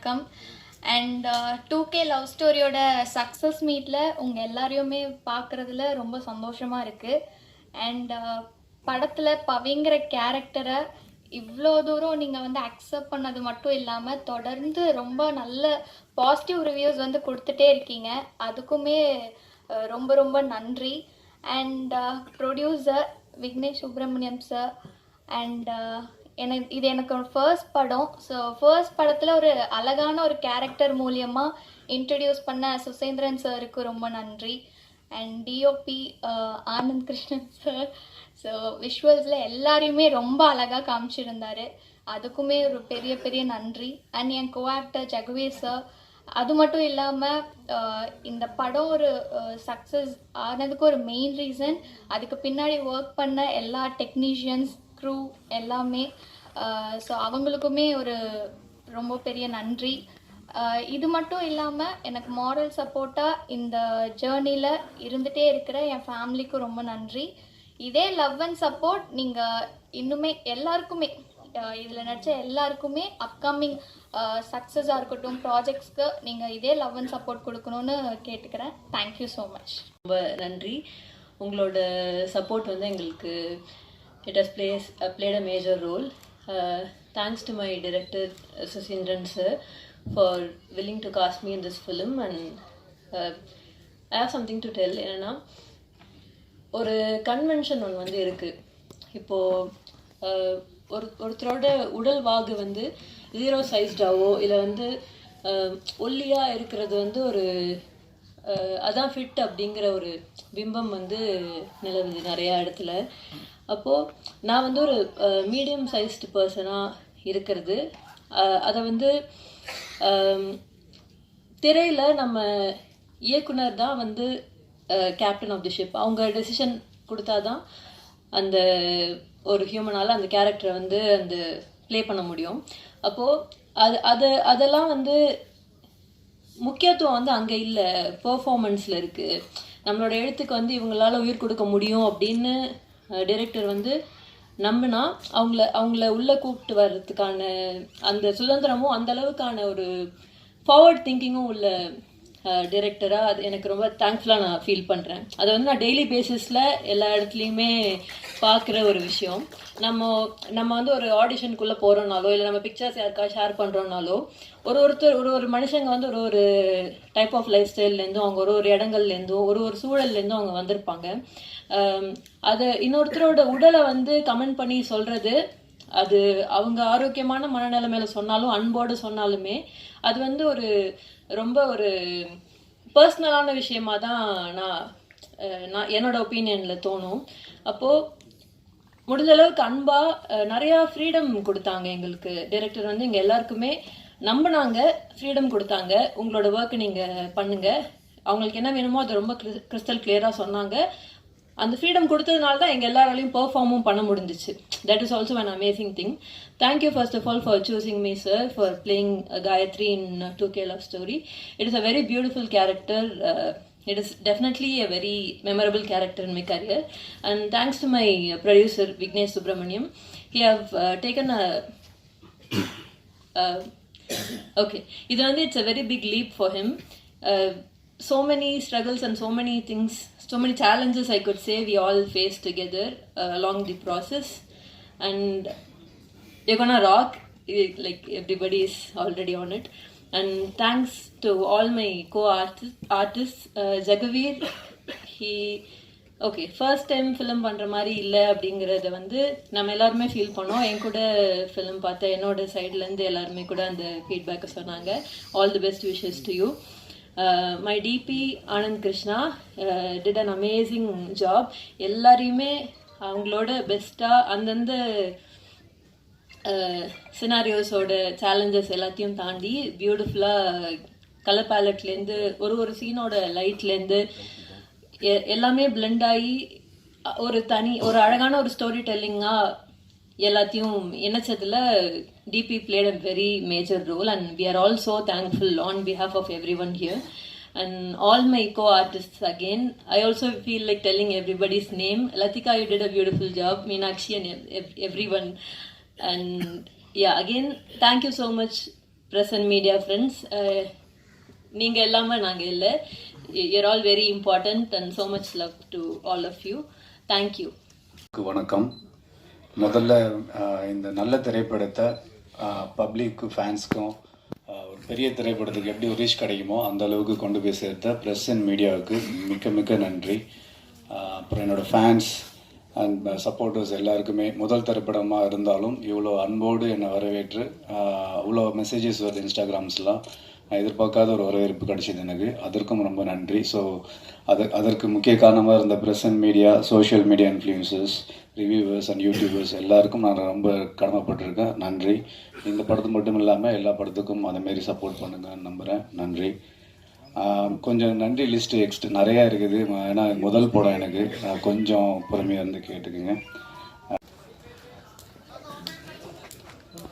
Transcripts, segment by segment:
வணக்கம். And 2K love ஸ்டோரியோட success மீட்டில் உங்கள் எல்லாரையுமே பார்க்குறதுல ரொம்ப சந்தோஷமாக இருக்குது. அண்ட் படத்தில் பவிங்கிற கேரக்டரை இவ்வளோ தூரம் நீங்கள் வந்து அக்செப்ட் பண்ணது மட்டும் இல்லாமல் தொடர்ந்து ரொம்ப நல்ல பாசிட்டிவ் ரிவ்யூஸ் வந்து கொடுத்துட்டே இருக்கீங்க. அதுக்குமே ரொம்ப ரொம்ப நன்றி. And producer Vignesh Subramaniam sir and இது எனக்கு ஒரு ஃபர்ஸ்ட் படம். ஸோ ஃபர்ஸ்ட் படத்தில் ஒரு அழகான ஒரு கேரக்டர் மூலியமாக இன்ட்ரடியூஸ் பண்ண சுசேந்திரன் சாருக்கு ரொம்ப நன்றி. And DOP Anand Krishnan sir. So விஷுவல்ஸில் எல்லாரையுமே ரொம்ப அழகாக காமிச்சிருந்தார். அதுக்குமே ஒரு பெரிய பெரிய நன்றி. அண்ட் என் கோ ஆக்டர் ஜெகவீர் சார். அது மட்டும் இல்லாமல் இந்த படம் ஒரு சக்ஸஸ் ஆனதுக்கு ஒரு மெயின் ரீசன் அதுக்கு பின்னாடி ஒர்க் பண்ண எல்லா டெக்னீஷியன்ஸ் க்ரூ எல்லாமே. ஸோ அவங்களுக்குமே ஒரு ரொம்ப பெரிய நன்றி. இது மட்டும் இல்லாமல் எனக்கு மாரல் சப்போர்ட்டாக இந்த ஜேர்னியில் இருந்துகிட்டே இருக்கிற என் ஃபேமிலிக்கும் ரொம்ப நன்றி. இதே லவ் அண்ட் சப்போர்ட் நீங்கள் இன்னுமே எல்லாருக்குமே இதில் நடித்த எல்லாருக்குமே அப்கமிங் சக்ஸஸாக இருக்கட்டும் ப்ராஜெக்ட்ஸ்க்கு நீங்கள் இதே லவ் அண்ட் சப்போர்ட் கொடுக்கணும்னு கேட்டுக்கிறேன். Thank you so much. ரொம்ப நன்றி. உங்களோட சப்போர்ட் வந்து எங்களுக்கு it has played a major role. Thanks to my director Susindran sir for willing to cast me in this film. And I have something to tell. என்னன்னா ஒரு convention ஒன்று வந்து இருக்குது. இப்போது ஒருத்தரோட உடல் வாகு வந்து 0 சைஸ்டாவோ இல்லை வந்து ஒல்லியாக இருக்கிறது வந்து ஒரு அதான் ஃபிட் அப்படிங்கிற ஒரு பிம்பம் வந்து நிலவுது நிறையா இடத்துல. அப்போது நான் வந்து ஒரு மீடியம் சைஸ்டு பர்சனாக இருக்கிறது அதை வந்து திரையில் நம்ம இயக்குனர் தான் வந்து கேப்டன் ஆஃப் தி ஷிப். அவங்க டெசிஷன் கொடுத்தா தான் அந்த ஒரு ஹியூமனால் அந்த கேரக்டரை வந்து அந்த ப்ளே பண்ண முடியும். அப்போது அதெல்லாம் வந்து முக்கியத்துவம் வந்து அங்கே இல்லை, பெர்ஃபார்மன்ஸில் இருக்குது. நம்மளோட எழுத்துக்கு வந்து இவங்களால உயிர் கொடுக்க முடியும் அப்படின்னு டைரக்டர் வந்து நம்பினா அவங்கள உள்ளே கூப்பிட்டு வர்றதுக்கான அந்த சுதந்திரமும் அந்த அளவுக்கான ஒரு ஃபார்வர்ட் திங்கிங்கும் உள்ள டைரக்டராக அது எனக்கு ரொம்ப தேங்க்ஃபுல்லாக நான் ஃபீல் பண்ணுறேன். அதை வந்து நான் டெய்லி பேசிஸில் எல்லா இடத்துலையுமே பார்க்குற ஒரு விஷயம். நம்ம வந்து ஒரு ஆடிஷனுக்குள்ளே போகிறோம்னாலோ இல்லை நம்ம பிக்சர்ஸ் யாருக்கா ஷேர் பண்ணுறோம்னாலோ ஒரு மனுஷங்க வந்து ஒரு டைப் ஆஃப் லைஃப் ஸ்டைல்லேருந்தும் அவங்க ஒரு இடங்கள்லேருந்தும் ஒரு சூழல்லேருந்தும் அவங்க வந்திருப்பாங்க. அதை இன்னொருத்தரோட உடலை வந்து கமெண்ட் பண்ணி சொல்கிறது அது அவங்க ஆரோக்கியமான மனநிலைமையில சொன்னாலும் அன்போடு சொன்னாலுமே அது வந்து ரொம்ப ஒரு பர்சனலான விஷயமா தான் நான் என்னோட ஒப்பீனியனில் தோணும். அப்போது முடிஞ்ச அளவுக்கு அன்பாக நிறையா ஃப்ரீடம் கொடுத்தாங்க எங்களுக்கு. டைரக்டர் வந்து எங்கள் எல்லாருக்குமே நம்பினாங்க, ஃப்ரீடம் கொடுத்தாங்க. உங்களோட ஒர்க்கு நீங்கள் பண்ணுங்கள், அவங்களுக்கு என்ன வேணுமோ அதை ரொம்ப கிறிஸ்டல் கிளியராக சொன்னாங்க. அந்த ஃப்ரீடம் கொடுத்ததுனால தான் எங்கள் எல்லாராலையும் பெர்ஃபார்மும் பண்ண முடிஞ்சிச்சு. That is also an amazing thing. Thank you first of all for choosing me, sir, for playing Gayatri in 2K Love Story. It is a very beautiful character. It is definitely a very memorable character in my career. And thanks to my producer Vignesh Subramaniam. He have taken a okay. It's a very big leap for him. So many struggles and so many things, so many challenges I could say we all faced together along the process. And you're gonna rock, like everybody is already on it. And thanks to all my co-artists. Jagaveer, okay first time film பண்ணுற மாதிரி இல்லை அப்படிங்கிறத வந்து நம்ம எல்லாருமே feel பண்ணோம். என் கூட film பார்த்த என்னோட சைட்லேருந்து எல்லாருமே கூட அந்த ஃபீட்பேக்கை சொன்னாங்க. All the best wishes to you. My DP Anand Krishna did an amazing job. எல்லாரையுமே அவங்களோட பெஸ்ட்டாக அந்தந்த சினாரியோஸோட சேலஞ்சஸ் எல்லாத்தையும் தாண்டி பியூட்டிஃபுல்லாக கலர் பேலட்லேருந்து ஒரு சீனோட லைட்லேருந்து எல்லாமே பிளெண்ட் ஆகி ஒரு அழகான ஒரு ஸ்டோரி டெல்லிங்காக எல்லாத்தையும் இணைச்சதில் DP played a very major role, and we are all so thankful on behalf of everyone here. And all my co-artists again, I also feel like telling everybody's name. Latika, you did a beautiful job. Meenakshi and everyone. And yeah, again, thank you so much press and media friends, நீங்கள் இல்லாமல் நாங்கள் இல்லை. You are all very important and so much love to all of you. Thank you. வணக்கம். முதல்ல இந்த நல்ல திரைப்படத்தை பப்ளிக்கு ஃபேன்ஸ்க்கும் ஒரு பெரிய திரைப்படத்துக்கு எப்படி ஒரு ரீச் கிடைக்குமோ அந்த அளவுக்கு கொண்டு போய் சேர்த்த ப்ரெஸ் அண்ட் மீடியாவுக்கு மிக்க மிக்க நன்றி. அப்புறம் என்னோடய ஃபேன்ஸ் அண்ட் சப்போர்ட்டர்ஸ் எல்லாருக்குமே முதல் திரைப்படமாக இருந்தாலும் இவ்வளோ அன்போடு என்னை வரவேற்று அவ்வளோ மெசேஜஸ் வருது இன்ஸ்டாகிராம்ஸ்லாம். நான் எதிர்பார்க்காத ஒரு வரவேற்பு கிடைச்சிது எனக்கு. அதற்கும் ரொம்ப நன்றி. ஸோ அதற்கு முக்கிய காரணமாக இருந்த press and media, social media influencers, reviewers and YouTubers எல்லாருக்கும் நான் ரொம்ப கடமைப்பட்டிருக்கேன். நன்றி. இந்த படத்துக்கு மட்டும் இல்லாமல் எல்லா படத்துக்கும் அதேமாரி சப்போர்ட் பண்ணுங்கன்னு நம்புகிறேன். நன்றி. கொஞ்சம் நன்றி லிஸ்ட்டு நிறையா இருக்குது. ஏன்னா முதல் படம் எனக்கு கொஞ்சம் பொறுமையாக இருந்து கேட்டுக்குங்க.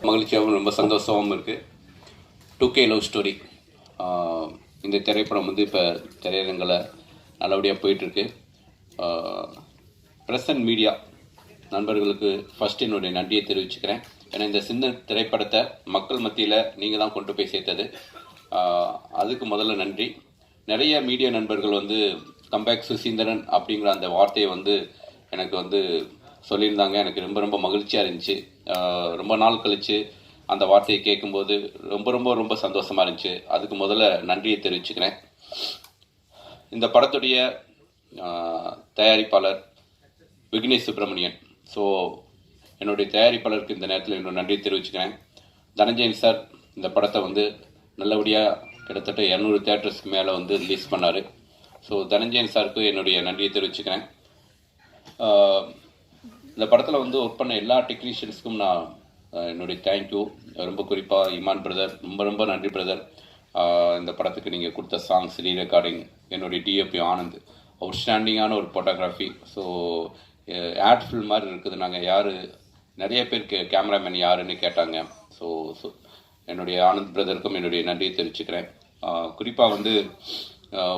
மகிழ்ச்சியாகவும் ரொம்ப சந்தோஷமாகவும் இருக்குது. 2K லவ் ஸ்டோரி இந்த திரைப்படம் வந்து இப்போ திரையரங்கில் நல்லபடியாக போயிட்டுருக்கு. ப்ரெஸ் அண்ட் மீடியா நண்பர்களுக்கு ஃபஸ்ட்டு என்னுடைய நன்றியை தெரிவிச்சுக்கிறேன். ஏன்னா இந்த சின்ன திரைப்படத்தை மக்கள் மத்தியில் நீங்கள் தான் கொண்டு போய் சேர்த்தது. அதுக்கு முதல்ல நன்றி. நிறைய மீடியா நண்பர்கள் வந்து கம்பேக் சுசீந்திரன் அப்படிங்கிற அந்த வார்த்தையை வந்து எனக்கு வந்து சொல்லியிருந்தாங்க. எனக்கு ரொம்ப ரொம்ப மகிழ்ச்சியாக இருந்துச்சு. ரொம்ப நாள் கழித்து அந்த வார்த்தையை கேட்கும்போது ரொம்ப ரொம்ப ரொம்ப சந்தோஷமாக இருந்துச்சு. அதுக்கு முதல்ல நன்றியை தெரிவிச்சுக்கிறேன். இந்த படத்துடைய தயாரிப்பாளர் விக்னேஷ் சுப்ரமணியன். ஸோ என்னுடைய தயாரிப்பாளருக்கு இந்த நேரத்தில் என்னோட நன்றியை தெரிவிச்சுக்கிறேன். தனஞ்சயன் சார் இந்த படத்தை வந்து நல்லபடியாக கிட்டத்தட்ட 200 தியேட்டர்ஸ்க்கு மேலே வந்து ரிலீஸ் பண்ணார். ஸோ தனஞ்சயன் சாருக்கு என்னுடைய நன்றியை தெரிவிச்சுக்கிறேன். இந்த படத்தில் வந்து ஒர்க் பண்ண எல்லா டெக்னீஷியன்ஸ்க்கும் நான் என்னுடைய தேங்க்யூ. ரொம்ப குறிப்பாக இமான் பிரதர், ரொம்ப ரொம்ப நன்றி பிரதர். இந்த படத்துக்கு நீங்கள் கொடுத்த சாங்ஸ், ரீ ரெக்கார்டிங், என்னுடைய டிஎப்பி ஆனந்த், அவுட்ஸ்டாண்டிங்கான ஒரு ஃபோட்டோகிராஃபி. ஸோ ஆட் ஃபில்ம் மாதிரி இருக்குது. நாங்கள் யார் நிறைய பேருக்கு கேமராமேன் யாருன்னு கேட்டாங்க. ஸோ என்னுடைய ஆனந்த் பிரதருக்கும் என்னுடைய நன்றியை தெரிவிச்சுக்கிறேன். குறிப்பாக வந்து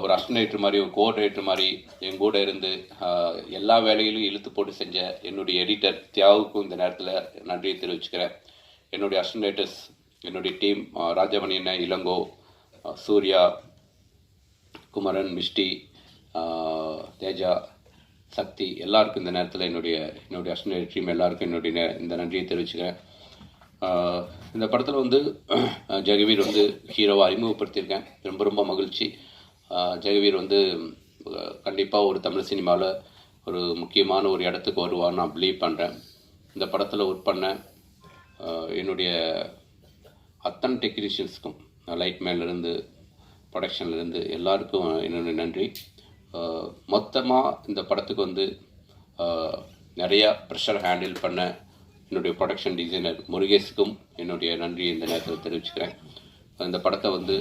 ஒரு அசிஸ்டன்ட் மாதிரி, ஒரு கோஆர்டினேட்டர் மாதிரி என் கூட இருந்து எல்லா வேலைகளையும் இழுத்து போட்டு செஞ்ச என்னுடைய எடிட்டர் தியாவுக்கும் இந்த நேரத்தில் நன்றியை தெரிவிச்சுக்கிறேன். என்னுடைய அசிஸ்டன்டேட்டர்ஸ், என்னுடைய டீம் ராஜமணி அண்ணன், இளங்கோ, சூர்யா, குமரன், மிஷ்டி, தேஜா, சக்தி எல்லாருக்கும் இந்த நேரத்தில் என்னுடைய அசிஸ்டன்ட் டீம் எல்லாருக்கும் என்னுடைய இந்த நன்றியை தெரிவிச்சுக்கிறேன். இந்த படத்தில் வந்து ஜெகவீர் வந்து ஹீரோவை அறிமுகப்படுத்தியிருக்கேன். ரொம்ப ரொம்ப மகிழ்ச்சி. ஜெகவீர் வந்து கண்டிப்பாக ஒரு தமிழ் சினிமாவில் ஒரு முக்கியமான ஒரு இடத்துக்கு வருவான்னு நான் பிலீவ் பண்ணுறேன். இந்த படத்தில் ஒர்க் பண்ண என்னுடைய அத்தனை டெக்னீஷியன்ஸ்க்கும், லைட்மேன்லேருந்து ப்ரொடக்ஷன்லேருந்து எல்லாருக்கும் என்னுடைய நன்றி. மொத்தமாக இந்த படத்துக்கு வந்து நிறையா ப்ரெஷர் ஹேண்டில் பண்ண என்னுடைய ப்ரொடக்ஷன் டிசைனர் முருகேஷுக்கும் என்னுடைய நன்றியை இந்த நேரத்தில் தெரிவிச்சுக்கிறேன். இந்த படத்தை வந்து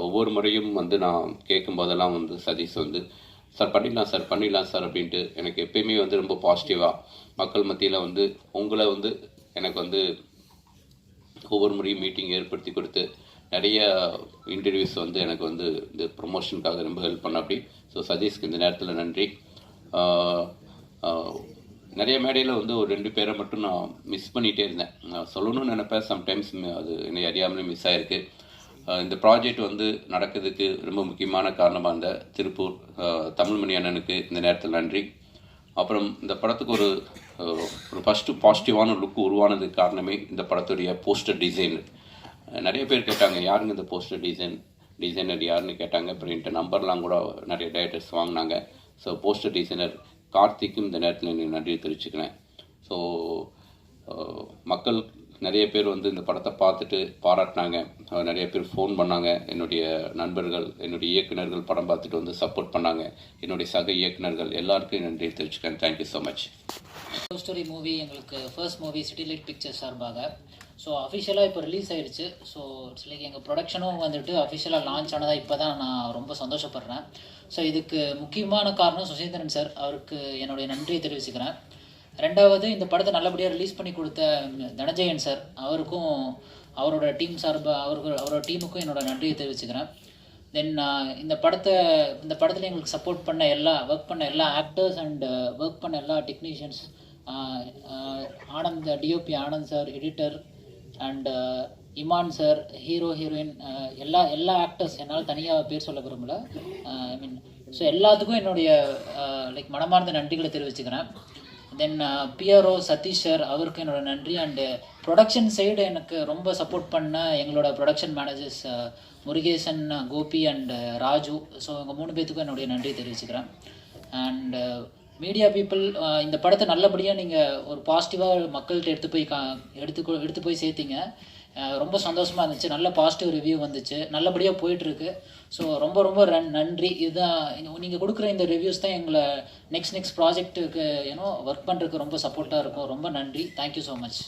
ஒவ்வொரு முறையும் வந்து நான் கேட்கும்போதெல்லாம் வந்து சதீஷ் வந்து சார் பண்ணிடலாம் சார் அப்படின்ட்டு எனக்கு எப்பயுமே வந்து ரொம்ப பாசிட்டிவாக மக்கள் மத்தியில் வந்து உங்களை வந்து எனக்கு வந்து ஒவ்வொரு முறையும் மீட்டிங் ஏற்படுத்தி கொடுத்து நிறைய இன்டர்வியூஸ் வந்து எனக்கு வந்து இந்த ப்ரொமோஷனுக்காக ரொம்ப ஹெல்ப் பண்ண அப்படி. ஸோ சதீஷ்க்கு இந்த நேரத்தில் நன்றி. நிறைய மேடையில் வந்து ஒரு 2 பேரை மட்டும் நான் மிஸ் பண்ணிகிட்டே இருந்தேன். நான் சொல்லணும்னு நினைப்பேன், சம்டைம்ஸ் அது என்னை அறியாமலே மிஸ் ஆகிருக்கு. இந்த ப்ராஜெக்ட் வந்து நடக்கிறதுக்கு ரொம்ப முக்கியமான காரணமாக இருந்த திருப்பூர் தமிழ்மணி அண்ணனுக்கு இந்த நேரத்தில் நன்றி. அப்புறம் இந்த படத்துக்கு ஒரு ஃபஸ்ட்டு பாசிட்டிவான லுக் உருவானதுக்கு காரணமே இந்த படத்துடைய போஸ்டர் டிசைன். நிறைய பேர் கேட்டாங்க யாருங்க இந்த போஸ்டர் டிசைனர் யாருன்னு கேட்டாங்க. அப்படின்ட்டு நம்பர்லாம் கூட நிறைய டைரக்டர்ஸ் வாங்கினாங்க. ஸோ போஸ்டர் டிசைனர் கார்த்திக்கும் இந்த நேரத்தில் எனக்கு நன்றியை தெரிவிச்சுக்கிறேன். ஸோ மக்கள் நிறைய பேர் வந்து இந்த படத்தை பார்த்துட்டு பாராட்டினாங்க. நிறைய பேர் ஃபோன் பண்ணாங்க. என்னுடைய நண்பர்கள், என்னுடைய இயக்குநர்கள் படம் பார்த்துட்டு வந்து சப்போர்ட் பண்ணாங்க. என்னுடைய சக இயக்குநர்கள் எல்லாருக்கும் நன்றியை தெரிவிச்சுக்கிறேன். Thank you so much. Love story movie எங்களுக்கு first movie city light pictures சார்பாக ஸோ அஃபிஷியலாக இப்போ ரிலீஸ் ஆகிடுச்சு. ஸோ இட்ஸ் லைக் எங்கள் ப்ரொடக்ஷனும் வந்துட்டு அஃபிஷியலாக லான்ச் ஆனதாக இப்போ தான் நான் ரொம்ப சந்தோஷப்படுறேன். ஸோ இதுக்கு முக்கியமான காரணம் சுசீந்திரன் சார், அவருக்கு என்னுடைய நன்றியை தெரிவிச்சுக்கிறேன். ரெண்டாவது, இந்த படத்தை நல்லபடியாக ரிலீஸ் பண்ணி கொடுத்த தனஞ்சயன் சார், அவருக்கும் அவரோட டீம் சார்பாக அவரோட டீமுக்கும் என்னோட நன்றியை தெரிவிச்சுக்கிறேன். தென் இந்த படத்தில் எங்களுக்கு சப்போர்ட் பண்ண ஒர்க் பண்ண எல்லா ஆக்டர்ஸ் அண்ட் ஒர்க் பண்ண எல்லா technicians, Anand, DOP Anand sir, editor and Imman sir, hero heroine, எல்லா ஆக்டர்ஸ், என்னால் தனியாக பேர் சொல்ல விரும்பல. ஐ மீன் ஸோ எல்லாத்துக்கும் என்னுடைய லைக் மனமார்ந்த நன்றிகளை தெரிவிச்சுக்கிறேன். தென் பிஆர்ஓ சதீஷ் சார், அவருக்கு என்னோட நன்றி. அண்டு ப்ரொடக்ஷன் சைடு எனக்கு ரொம்ப சப்போர்ட் பண்ண எங்களோட production managers Murugesan, Gopi and Raju. So இவங்க 3 பேத்துக்கும் என்னுடைய நன்றி தெரிவிச்சுக்கிறேன். அண்டு மீடியா பீப்புள், இந்த படத்தை நல்லபடியாக நீங்கள் ஒரு பாசிட்டிவாக மக்கள்கிட்ட எடுத்து போய் சேர்த்தீங்க. ரொம்ப சந்தோஷமாக இருந்துச்சு. நல்ல பாசிட்டிவ் ரிவ்யூ வந்துச்சு, நல்லபடியாக போயிட்டுருக்கு. ஸோ ரொம்ப ரொம்ப நன்றி. இதுதான் நீங்கள் கொடுக்குற இந்த ரிவ்யூஸ் தான் எங்களை நெக்ஸ்ட் ப்ராஜெக்ட்டுக்கு ஒர்க் பண்ணுறதுக்கு ரொம்ப சப்போர்ட்டாக இருக்கும். ரொம்ப நன்றி. Thank you so much.